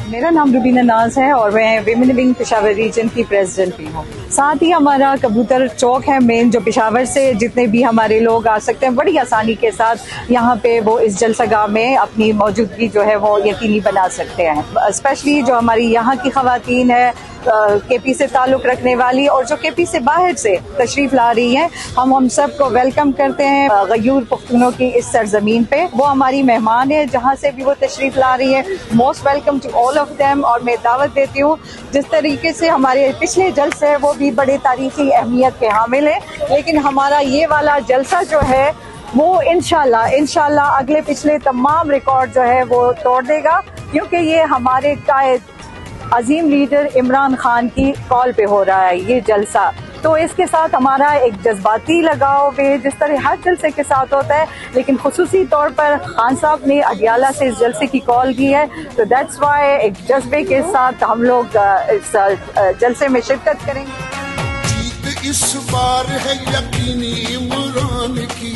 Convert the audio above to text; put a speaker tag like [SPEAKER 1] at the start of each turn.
[SPEAKER 1] میرا نام روبینہ ناز ہے اور میں ویمن ونگ پشاور ریجن کی پریزیڈنٹ بھی ہوں. ساتھ ہی ہمارا کبوتر چوک ہے مین، جو پشاور سے جتنے بھی ہمارے لوگ آ سکتے ہیں بڑی آسانی کے ساتھ یہاں پہ وہ اس جلسہ گاہ میں اپنی موجودگی جو ہے وہ یقینی بنا سکتے ہیں. اسپیشلی جو ہماری یہاں کی خواتین ہے کے پی سے تعلق رکھنے والی اور جو کے پی سے باہر سے تشریف لا رہی ہیں، ہم سب کو ویلکم کرتے ہیں غیور پختونوں کی اس سرزمین پہ. وہ ہماری مہمان ہے جہاں سے بھی وہ تشریف لا رہی ہے. Most welcome to all of them. اور میں دعوت دیتی ہوں، جس طریقے سے ہمارے پچھلے جلسے وہ بھی بڑے تاریخی اہمیت کے حامل ہیں، لیکن ہمارا یہ والا جلسہ جو ہے وہ انشاءاللہ اگلے پچھلے تمام ریکارڈ جو ہے وہ توڑ دے گا، کیونکہ یہ ہمارے قائد عظیم لیڈر عمران خان کی کال پہ ہو رہا ہے یہ جلسہ. تو اس کے ساتھ ہمارا ایک جذباتی لگاؤ بھی جس طرح ہر جلسے کے ساتھ ہوتا ہے، لیکن خصوصی طور پر خان صاحب نے اڈیالہ سے اس جلسے کی کال کی ہے، تو دیٹس وائی ایک جذبے کے ساتھ ہم لوگ اس جلسے میں شرکت کریں گے.
[SPEAKER 2] جیت اس بار ہے یقینی عمران کی.